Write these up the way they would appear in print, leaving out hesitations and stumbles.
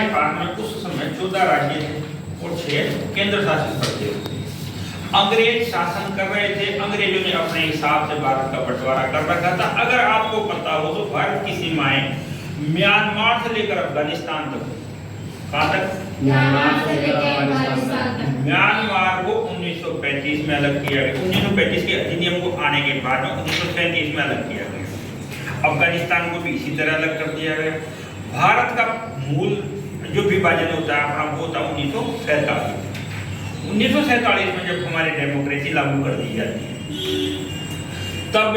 हमारे काल में उस समय 14 राज्य थे और 6 केंद्र शासित प्रदेश थे। अंग्रेज शासन कर रहे थे, अंग्रेजों ने अपने हिसाब से भारत का बंटवारा कर रखा था। अगर आपको पता हो तो भारत की सीमाएं म्यांमार से लेकर अफगानिस्तान तक, कहाँ तक? म्यांमार से लेकर अफगानिस्तान तक। म्यांमार को 1935 में अलग किया गया। 1935 के अधिनियम को आने के बाद में 1937 में अलग किया गया। अफगानिस्तान को भी इसी तरह अलग कर दिया गया। भारत का मूल जो विभाजन होता है अपना वो था 1947। 1947 में जब हमारी डेमोक्रेसी लागू कर दी जाती है, तब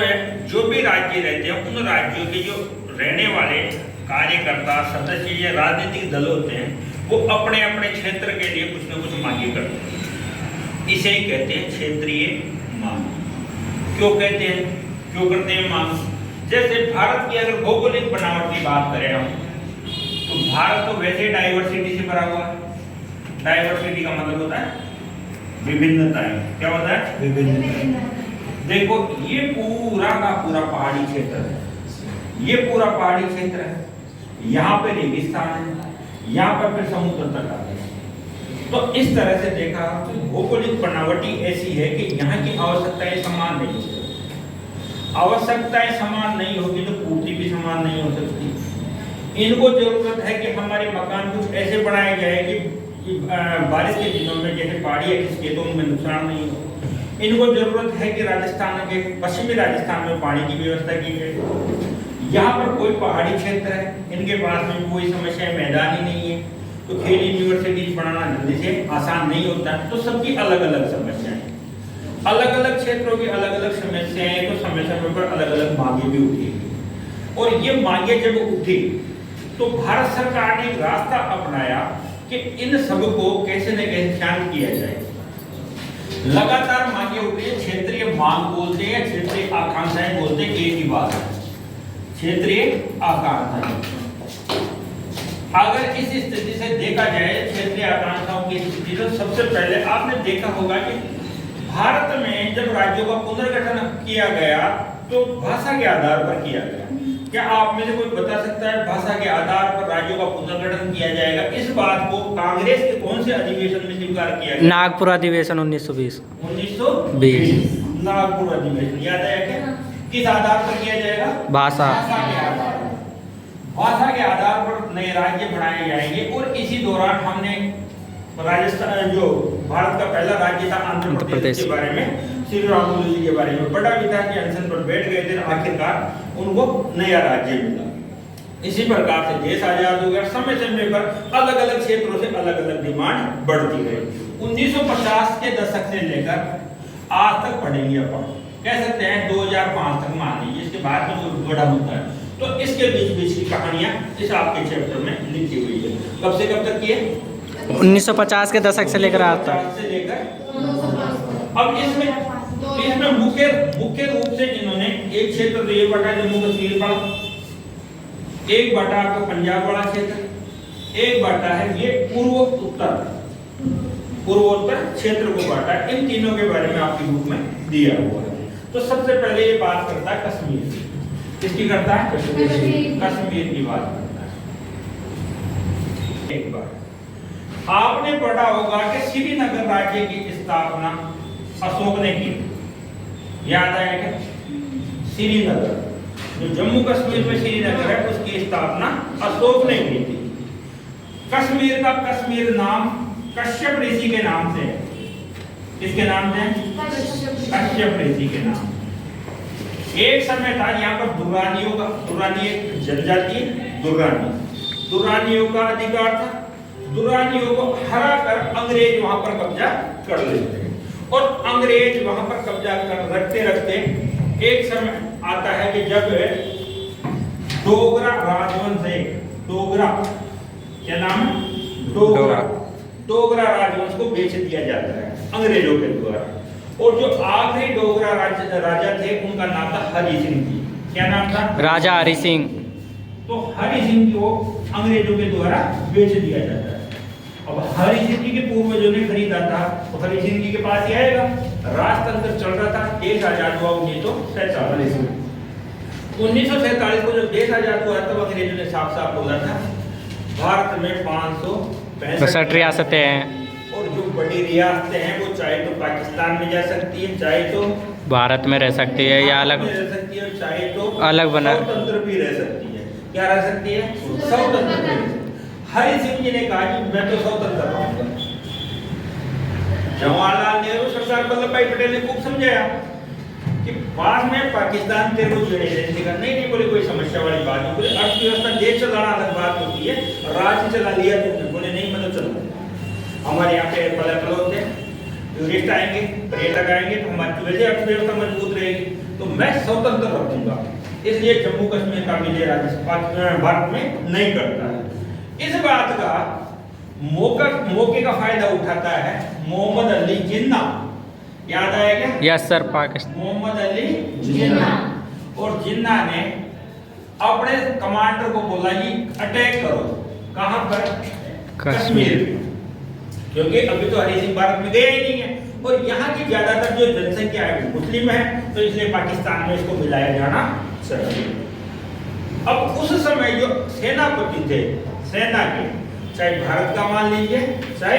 जो भी राज्य रहते हैं उन राज्यों के जो रहने वाले कार्यकर्ता सदस्य या राजनीतिक दल होते हैं वो अपने अपने क्षेत्र के लिए कुछ न कुछ मांगे करते हैं। इसे ही कहते हैं क्षेत्रीय मांग। क्यों कहते हैं, क्यों करते हैं मांग? जैसे भारत की अगर भौगोलिक बनावट की बात करें हम, तो भारत तो वैसे डाइवर्सिटी से भरा हुआ है। डाइवर्सिटी का मतलब होता है विभिन्नताएं। क्या होता है? विभिन्न। देखो ये पूरा का पूरा पहाड़ी क्षेत्र है, ये पूरा पहाड़ी क्षेत्र है, यहाँ पे रेगिस्तान है, यहाँ पर फिर समुद्र तक आ गए। तो इस तरह से देखा तो भौगोलिक बनावटी ऐसी है कि यहाँ की आवश्यकताएं समान नहीं होती। आवश्यकताएं समान नहीं होगी तो पूर्ति भी समान नहीं हो सकती। इनको जरूरत है कि हमारे मकान कुछ ऐसे बनाए जाए कि बारिश के दिनों में जैसे पहाड़ी खेतों में नुकसान नहीं हो। इनको जरूरत है कि राजस्थान के पश्चिमी राजस्थान में पानी की व्यवस्था की जाए। यहाँ पर कोई पहाड़ी क्षेत्र है, इनके पास में कोई समस्या मैदान ही नहीं है, तो खेल यूनिवर्सिटी बनाना जल्दी से आसान नहीं होता। तो सबकी अलग अलग समस्याएं, अलग अलग क्षेत्रों की अलग अलग समस्याएं, तो समय समय पर अलग अलग मांगे भी उठी। और ये मांगे जब उठी तो भारत सरकार ने एक रास्ता अपनाया कि इन सब को कैसे न कैसे शांत किया जाए। लगातार मांगे उठी है, क्षेत्रीय मांग बोलते हैं, क्षेत्रीय आकांक्षाएं बोलते हैं, एक ही बात है, क्षेत्रीय आकांक्षाएं। अगर इस स्थिति से देखा जाए क्षेत्रीय आकांक्षाओं की स्थिति, तो सबसे पहले आपने देखा होगा कि भारत में जब राज्यों का पुनर्गठन किया गया तो भाषा के आधार पर किया गया। क्या आप में से कोई बता सकता है भाषा के आधार पर राज्यों का पुनर्गठन किया जाएगा? इस बात को कांग्रेस के कौन से अधिवेशन में स्वीकार किया गया? नागपुर अधिवेशन 1920। 1920 नागपुर अधिवेशन याद है क्या? किस आधार पर किया जाएगा? भाषा के आधार पर। भाषा के आधार पर नए राज्य बनाए जाएंगे। और इसी दौरान हमने राजस्थान, जो भारत का पहला राज्य था आंध्र प्रदेश के बारे में, श्री रामुलु जी के बारे में बड़ा भी था कि अनशन पर बैठ गए थे, आखिरकार उनको नया राज्य मिला। इसी प्रकार से देश आजाद हो गया। समय समय पर अलग अलग क्षेत्रों से अलग अलग डिमांड बढ़ती गई। 1950 के दशक से लेकर आज तक पढ़ेंगे अपन, कह सकते हैं 2005 तक मान लीजिए, इसके बाद में जो बड़ा मुद्दा है। तो इसके बीच बीच की कहानियां इस आपके चैप्टर में लिखी हुई है। कब से कब तक की है? 1950 के दशक से लेकर आज तक। से लेकर अब इसमें मुख्य रूप से इन्होंने एक क्षेत्र तो ये बांटा जम्मू कश्मीर पड़ा, एक बांटा आपका पंजाब वाला क्षेत्र, एक बांटा है ये पूर्वोत्तर क्षेत्र को बांटा। इन तीनों के बारे में आपकी बुक में दिया हुआ है। तो सबसे पहले ये बात करता है कश्मीर की। किसकी करता है? कश्मीर की बात करता है। एक बार आपने पढ़ा होगा कि श्रीनगर राज्य की स्थापना अशोक ने की। याद आया क्या? श्रीनगर, जो जम्मू कश्मीर में श्रीनगर है, उसकी स्थापना अशोक ने की थी। कश्मीर का कश्मीर नाम कश्यप ऋषि के नाम से है। किसके नाम से? कश्यप ऋषि के नाम। एक समय था यहाँ पर दुर्रानियों एक जनजाति दुर्रानियों का अधिकार था। दुर्रानियों को हरा कर अंग्रेज वहां पर कब्जा कर लेते हैं। और अंग्रेज वहां पर कब्जा कर रखते रखते एक समय आता है कि जब डोगरा राजवंश है, डोगरा क्या नाम है? डोगरा राजवंश को बेच दिया जाता है अंग्रेजों के द्वारा। और जो आखिरी डोगरा राजा थे उनका नाम था हरि सिंह जी। क्या नाम था? राजा हरि सिंह। तो हरि सिंह को अंग्रेजों के द्वारा बेच दिया जाता है। अब हरि सिंह जी के पूर्वजों ने खरीदा था तो हरि सिंह जी के पास ही आएगा। राजतंत्र चल रहा था, देश आजाद हुआ 1947 में। 1947 को जब देश आजाद हुआ तब अंग्रेजों ने साफ साफ बोला था भारत में 565 65 रियासतें हैं। और जो बड़ी रियासतें हैं वो चाहे तो पाकिस्तान में जा सकती है, चाहे तो भारत में रह सकती है या अलग में रह सकती है, चाहे तो अलग बना स्वतंत्र भी रह सकती है। क्या रह सकती है? स्वतंत्र भी रह सकती है। हरि सिंह जी ने कहा कि मैं तो स्वतंत्र रहूंगा। जवाहरलाल नेहरू, सरदार वल्लभ भाई पटेल ने खूब समझाया कि बाद में पाकिस्तान तेरे को जुड़े रहने का नहीं बोले, कोई समस्या वाली बात नहीं। बोले अर्थव्यवस्था देश चलाना अलग बात होती है, राज्य चला लिया तुमने। बोले नहीं, मैं तो चलूंगा। हमारे यहाँ पे पर्यटक लोग थे, टूरिस्ट आएंगे, पर्यटक आएंगे तो हमारी वैसे अर्थव्यवस्था मजबूत रहेगी। तो मैं स्वतंत्र रखूंगा, इसलिए जम्मू कश्मीर का विलय राजस्थान भारत में नहीं करता है। इस बात का मौके का फायदा उठाता है मोहम्मद अली जिन्ना। याद आया क्या? Yes sir, Pakistan. मोहम्मद अली जिन्ना। और जिन्ना ने अपने कमांडर को बोला कि अटैक करो। कहां पर? कश्मीर में। क्योंकि अभी तो हरि सिंह भारत में गया ही नहीं है और यहाँ की ज्यादातर जो जनसंख्या है वो मुस्लिम है, तो इसलिए पाकिस्तान में इसको मिलाया जाना चाहिए। अब उस समय जो सेनापति थे सेना के, चाहे भारत का मान लीजिए चाहे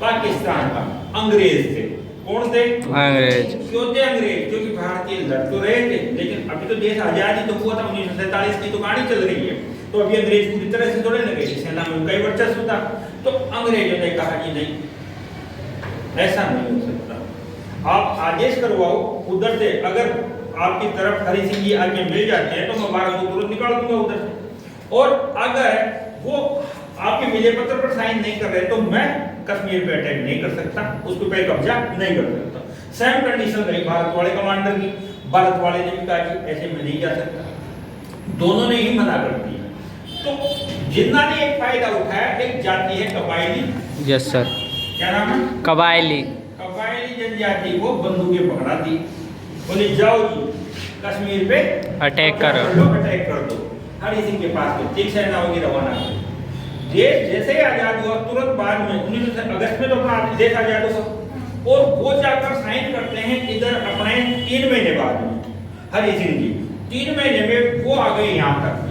पाकिस्तान का, अंग्रेज थे। कौन थे? अंग्रेज। क्यों थे अंग्रेज? क्योंकि भारतीय लड़ तो रहे थे, लेकिन अभी तो देश आजादी तो हुआ था, 1947 की तो कहानी चल रही है। तो अभी अंग्रेज पूरी तरह से थोड़े लगे, सेना में उनका ही वर्चस्व था। तो अंग्रेजों ने कहा कि नहीं, ऐसा नहीं हो सकता, आप आदेश करवाओ उधर से। अगर आपकी तरफ हरि सिंह जी आके मिल जाते हैं तो मैं भारत को तुरंत निकाल दूंगा उधर से। और अगर वो आपके विजय पत्र पर साइन नहीं कर रहे तो मैं कश्मीर पे अटैक नहीं कर सकता, उस पर कब्जा नहीं कर सकता। सेम कंडीशन रही भारत वाले कमांडर की। भारत वाले ने भी कहा कि ऐसे में नहीं जा सकता, दोनों ने ही मना कर दिया। तो जिन्ना ने एक फायदा उठाया, एक जाति है कबायली। Yes sir. क्या नाम है? कबायली। कबायली जनजाति को बंदूकें पकड़ा दी, बोले जाओ जी कश्मीर पे अटैक करो, अटैक कर दो। हरि सिंह के पास में 3 सेना होगी रवाना। देश जैसे ही आजाद हुआ तुरंत बाद में 19 अगस्त में तो अपना देश आजाद हुआ और वो जाकर साइन करते हैं इधर अपने 3 महीने बाद में। हरि सिंह जी 3 महीने में वो आ गए यहाँ तक।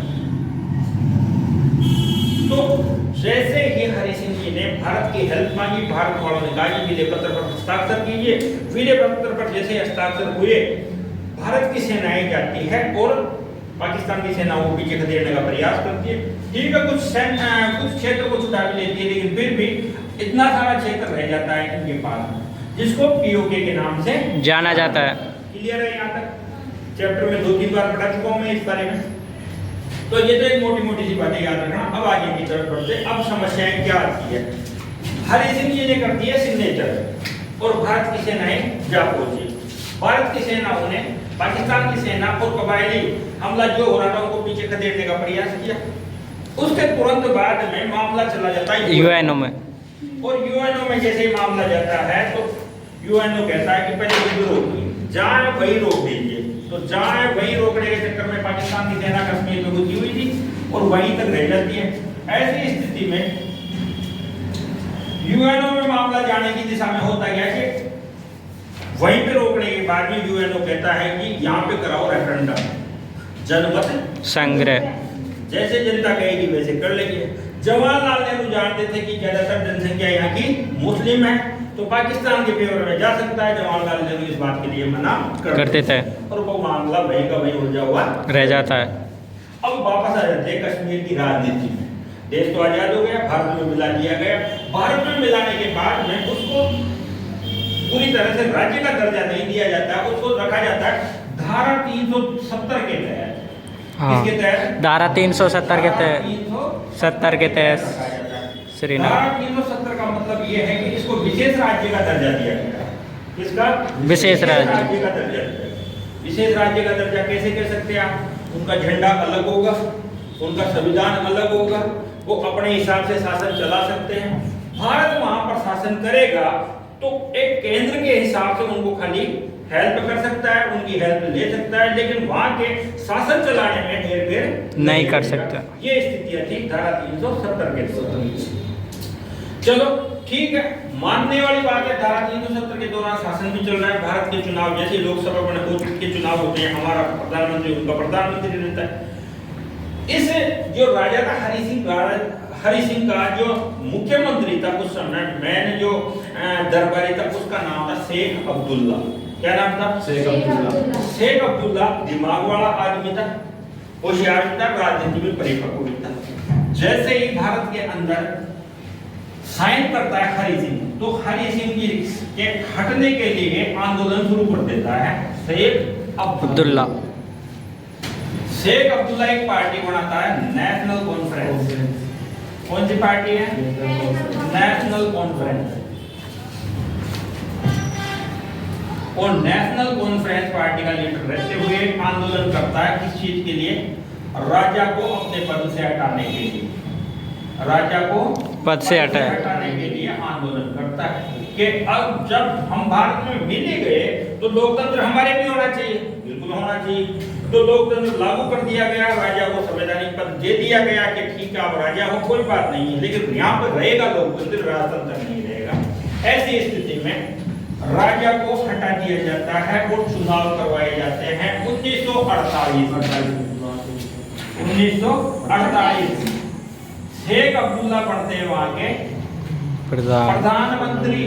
तो जैसे ही हरि सिंह जी ने भारत की हेल्प मांगी, भारत वालों ने कहा कि विलय पत्र पर हस्ताक्षर कीजिए। विलय पत्र पर जैसे हस्ताक्षर हुए, भारत की सेनाएं जाती है और पाकिस्तान की सेना को पीछे खदेड़ने का प्रयास करती है। ठीक है, कुछ क्षेत्र को छुड़ा भी लेती है, लेकिन फिर भी इतना सारा क्षेत्र रह जाता है इनके पास, जिसको पीओके के नाम से जाना जाता है। क्लियर है? यहाँ तक चैप्टर में 2-3 बार पढ़ा चुका हूँ मैं इस बारे में। तो ये तो एक मोटी मोटी सी बातें याद रखना। अब आगे की तरफ बढ़ते, अब समस्याएं क्या आती है। हरि सिंह जी ने कर दिया सिग्नेचर और भारत की सेनाएं जा पहुंची। भारत की सेनाओं ने पाकिस्तान की सेना और कबायली हमला जो हो रहा था उनको पीछे खदेड़ने का प्रयास किया। उसके तुरंत बाद में मामला चला जाता है यूएनओ में। और यूएनओ में जैसे ही मामला जाता है तो यूएनओ कहता है कि पहले युद्ध रोकिए, जाए वही रोक दीजिए। तो जाए वही रोकने के चक्कर में पाकिस्तान की सेना कश्मीर में घुसी हुई थी और वहीं तक रह जाती है। ऐसी स्थिति में यूएनओ में मामला जाने की दिशा में होता गया कि वहीं पे रोकने के बाद में यूएनओ कहता है कि यहाँ पे कराओ रेफरेंडम, जनमत संग्रह। जैसे जनता कहेगी वैसे कर लेंगे। जवाहरलाल नेहरू जानते थे कि ज्यादातर जनसंख्या यहाँ की मुस्लिम है, तो पाकिस्तान के फेवर में जा सकता है। जवाहरलाल नेहरू इस बात के लिए मना करते थे और वो मामला वहीं का वहीं उलझा हुआ रह जाता है। अब वापस आ जाते हैं कश्मीर की राजनीति में। देश तो आजाद हो गया, भारत में मिला दिया गया। भारत में मिलाने के बाद में उसको पूरी तरह से राज्य का दर्जा नहीं दिया जाता, उसको रखा जाता है धारा 370 के तहत। किसके तहत? धारा 370 के तहत। 70 के तहत श्रीनगर। धारा 370 का मतलब ये है कि इसको विशेष राज्य का दर्जा दिया गया। किसका? विशेष राज्य का दर्जा। विशेष राज्य का दर्जा कैसे कह सकते हैं आप? उनका झंडा अलग होगा, उनका संविधान अलग होगा, वो अपने हिसाब से शासन चला सकते हैं। भारत वहां पर शासन करेगा तो एक केंद्र के हिसाब से उनको खाली हेल्प कर सकता है, उनकी हेल्प ले सकता है, लेकिन वहां के शासन चलाने में हेरफेर नहीं कर सकता। ये स्थितियां थी धारा 370 के दौरान। चलो ठीक है, मानने वाली बात है। धारा 370 के दौरान शासन भी चल रहा है। भारत के चुनाव जैसे लोकसभा के चुनाव होते हैं, हमारा प्रधानमंत्री उनका प्रधानमंत्री रहता है। इस जो राजा था हरि सिंह का जो मुख्यमंत्री था उस समय मैंने जो दरबारी था उसका नाम था शेख अब्दुल्ला। क्या नाम था? शेख अब्दुल्ला। शेख अब्दुल्ला दिमाग वाला आदमी था, होशियार था, राजनीति में परिपक्व भी था। जैसे ही भारत के अंदर साइन करता है हरि सिंह, तो हरि सिंह जी के हटने के लिए आंदोलन शुरू कर देता है शेख अब्दुल्ला। शेख अब्दुल्ला एक पार्टी बनाता है नेशनल कॉन्फ्रेंस। कौन सी पार्टी है? National conference. और नेशनल कॉन्फ्रेंस पार्टी का लीडर रहते हुए आंदोलन करता है किस चीज के लिए? राजा को अपने पद से हटाने के लिए। राजा को पद से हटाने के लिए आंदोलन करता है कि अब जब हम भारत में मिले गए तो लोकतंत्र हमारे भी होना चाहिए। बिल्कुल होना चाहिए। तो लोकतंत्र लागू कर दिया गया, राजा को संवैधानिक पद दे दिया गया कि ठीक है आप राजा हो, कोई बात नहीं है, लेकिन यहाँ पर रहेगा लोकतंत्र, राजतंत्र नहीं रहेगा। ऐसी स्थिति में राजा को हटा दिया जाता है और चुनाव करवाए जाते हैं 1948। शेख अब्दुल्ला पढ़ते हैं वहां के प्रधानमंत्री।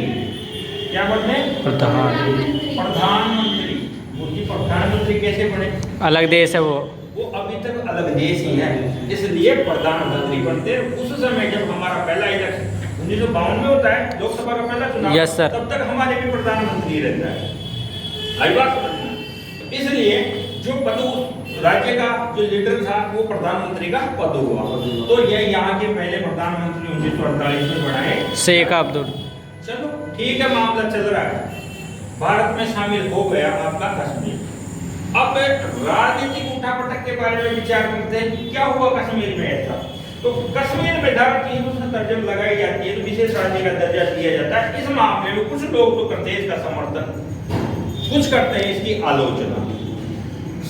क्या पढ़ते हैं? प्रधानमंत्री। उनकी प्रधानमंत्री कैसे बने? अलग देश है वो अभी तक अलग देश ही है, इसलिए प्रधानमंत्री बनते हैं। उस समय जब हमारा पहला इलेक्शन 1952 में होता है, लोकसभा का पहला चुनाव, यस सर, तब तक हमारे भी प्रधानमंत्री रहता है। आई बात समझना। इसलिए जो पद राज्य का जो लीडर था वो प्रधानमंत्री का पद हुआ। तो ये यहाँ के पहले प्रधानमंत्री 1948 में बनाए शेख अब्दुल। चलो ठीक है, मामला चल रहा है। भारत में शामिल हो गया आपका कश्मीर। अब राजनीतिक उठापटक के बारे में विचार करते हैं कि क्या हुआ कश्मीर में ऐसा। तो कश्मीर में धारा 370 जब लगाई जाती है तो विशेष राज्य का दर्जा दिया जाता है। इस मामले में कुछ लोग तो करते हैं इसका समर्थन, कुछ करते हैं इसकी आलोचना।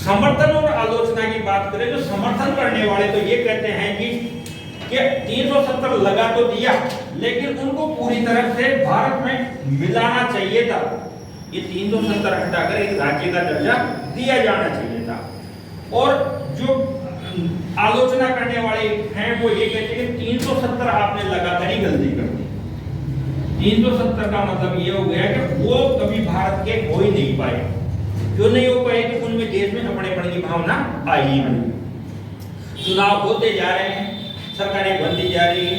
समर्थन और आलोचना की बात करें तो समर्थन करने वाले तो ये कहते हैं कि 370 लगा तो दिया, लेकिन उनको पूरी तरह से भारत में मिलाना चाहिए था। ये 370 हटाकर एक राज्य का दर्जा दिया जाना चाहिए था। और जो आलोचना करने वाले हैं वो ये कहते हैं कि 370 आपने लगातार ही गलती कर दी। 370 का मतलब ये हो गया कि वो कभी भारत के हो ही नहीं पाए। क्यों नहीं हो पाए? कि उनमें देश में अपनेपन की भावना आई ही नहीं। चुनाव होते जा रहे हैं, सरकारें बनती जा रही है,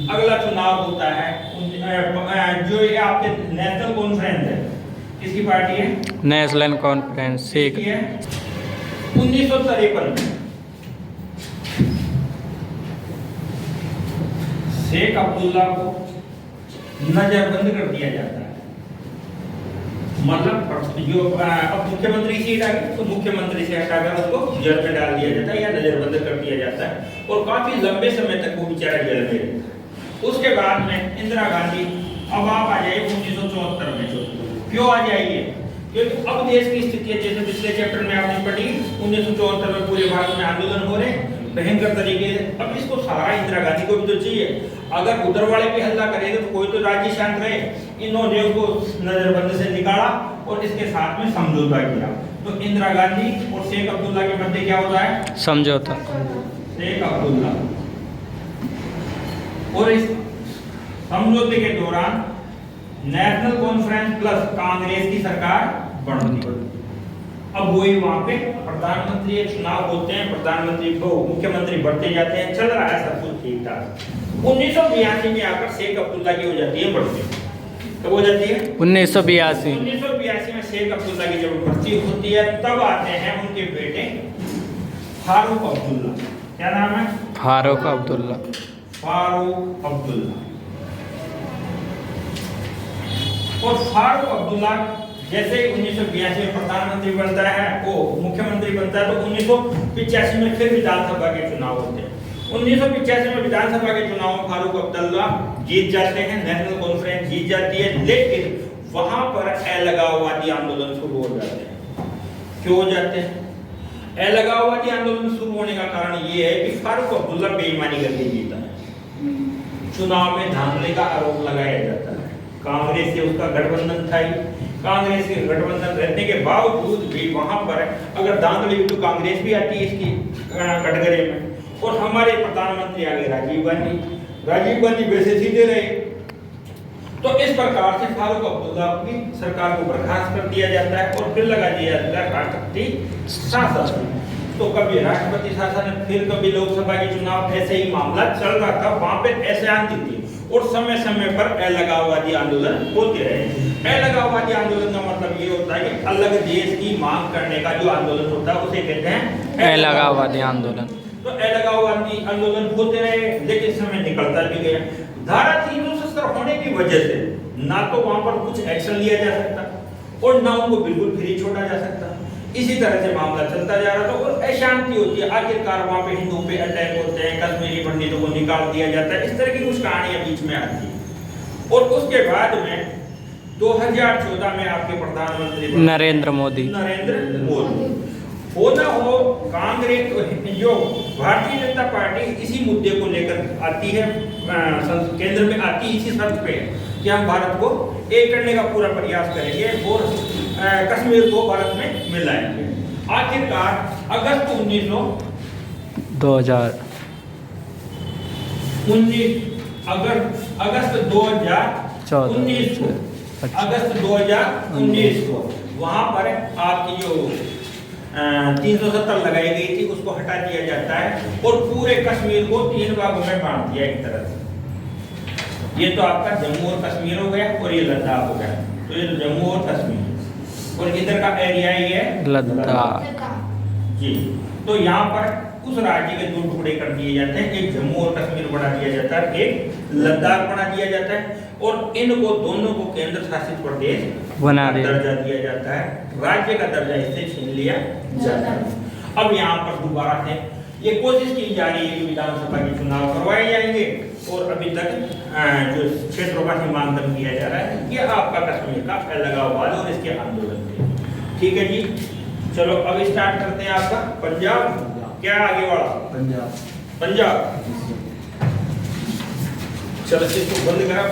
अगला चुनाव होता है जो ये आपके नेशनल कॉन्फ्रेंस है, किसकी पार्टी है? नेशनल कॉन्फ्रेंस शेख है 1953 में शेख अब्दुल्ला को नजरबंद कर दिया जाता है। मतलब जो अब मुख्यमंत्री सीट आ गई तो मुख्यमंत्री से हटाकर उसको जेल में डाल दिया जाता है या नजरबंद कर दिया जाता है और काफी लंबे समय तक वो बेचारा जेल में रहता है। उसके बाद में इंदिरा गांधी, अब आप आ जाइए 1974 में। क्यों आ जाइए? क्योंकि अब देश की स्थिति है, जैसे पिछले चैप्टर में आपने पढ़ी 1974 में पूरे भारत में आंदोलन हो रहे भयंकर तरीके से। अब इसको सहारा इंदिरा गांधी को भी तो चाहिए। अगर उधर वाले भी हल्ला करेंगे तो कोई तो राज्य शांत रहे। इन्होंने उसको नजरबंद से निकाला और इसके साथ में समझौता किया। तो इंदिरा गांधी और शेख अब्दुल्ला के मध्य क्या होता है? समझौता। शेख अब्दुल्ला और इस समझौते के दौरान नेशनल कॉन्फ्रेंस प्लस कांग्रेस की सरकार बनती है। अब वही वहां पे प्रधानमंत्री चुनाव होते हैं, प्रधानमंत्री को मुख्यमंत्री बढ़ते जाते हैं, चल रहा है सब कुछ ठीक ठाक। 1982 में आकर शेख अब्दुल्ला की हो जाती है बढ़ती। कब हो जाती है? 1982 में शेख अब्दुल्ला की जब बढ़ती होती है तब आते हैं उनके बेटे फारूक अब्दुल्ला। क्या नाम है? फारूक अब्दुल्ला। फारूक अब्दुल्ला। और फारूक अब्दुल्ला जैसे 1982 में प्रधानमंत्री बनता है, वो मुख्यमंत्री बनता है, तो 1985 में फिर विधानसभा के चुनाव होते हैं। 1985 में विधानसभा के चुनाव में फारूक अब्दुल्ला जीत जाते हैं, नेशनल कॉन्फ्रेंस जीत जाती है, लेकिन वहां पर अलगाववादी आंदोलन शुरू हो जाते हैं। क्यों हो जाते हैं? अलगाववादी आंदोलन शुरू होने का कारण ये है कि फारूक अब्दुल्ला बेईमानी करके जीता है। चुनाव में धांधली का आरोप लगाया जाता है। कांग्रेस से उसका गठबंधन था ही, कांग्रेस के गठबंधन रहने के बावजूद भी वहां पर अगर धांधली तो कांग्रेस भी आती है इसकी कटघरे में, और हमारे प्रधानमंत्री आ गए राजीव गांधी वैसे सीधे रहे। तो इस प्रकार से फारूक अब्दुल्ला की सरकार को बर्खास्त कर दिया जाता है और फिर लगा दिया जाता है राष्ट्रपति शासन। तो कभी राष्ट्रपति शासन, फिर कभी लोकसभा के चुनाव, ऐसे ही मामला चल रहा था। वहां पे ऐसे आती थी और समय समय पर अलगाववादी आंदोलन होते रहे। अलगाववादी आंदोलन का मतलब ये होता है कि अलग देश की मांग करने का जो आंदोलन होता है उसे कहते हैं अलगाववादी आंदोलन। तो अलगाववादी आंदोलन होते रहे, लेकिन समय निकलता भी गया। धारा 370 होने की वजह से ना तो वहां पर कुछ एक्शन लिया जा सकता और ना उनको बिल्कुल फ्री छोड़ा जा सकता। इसी तरह से मामला चलता जा रहा था और अशांति होती है। आखिरकार वहां पे हिंदुओं पे अटैक होते हैं, कश्मीरी पंडितों को निकाल दिया जाता है, इस तरह की कुछ कहानियां बीच में आती है। और उसके बाद में 2014 में आपके प्रधानमंत्री नरेंद्र मोदी हो ना हो, कांग्रेस जो भारतीय जनता पार्टी इसी मुद्दे को लेकर आती है, केंद्र में आती है इसी शर्त पे कि हम भारत को एक करने का पूरा प्रयास करेंगे और कश्मीर को भारत में मिलाएंगे। आखिरकार अगस्त 2019 को वहां पर आपकी जो 370 लगाई गई थी उसको हटा दिया जाता है और पूरे कश्मीर को 3 भागों में बांट दिया एक तरह से। ये तो आपका जम्मू और कश्मीर हो गया और ये लद्दाख हो गया। तो ये जम्मू और कश्मीर और इधर का एरिया ही है लद्दाख जी। तो यहाँ पर उस राज्य के 2 टुकड़े कर दिए जाते हैं, एक जम्मू और कश्मीर बना दिया जाता है, एक लद्दाख बना दिया जाता है और इनको दोनों को केंद्र शासित प्रदेश बना दर्जा दिया जाता है। राज्य का दर्जा इससे छीन लिया जाता है। अब यहाँ पर दोबारा से ये कोशिश की जा रही है कि विधानसभा के चुनाव करवाए जाएंगे और अभी तक जो क्षेत्रों का सीमांकन किया जा रहा है ये आपका कश्मीर का अलगाववाद और इसके आंदोलन थे। ठीक है जी, चलो अब स्टार्ट करते हैं आपका पंजाब। क्या आगे वाला पंजाब। चलो इसको बंद करा।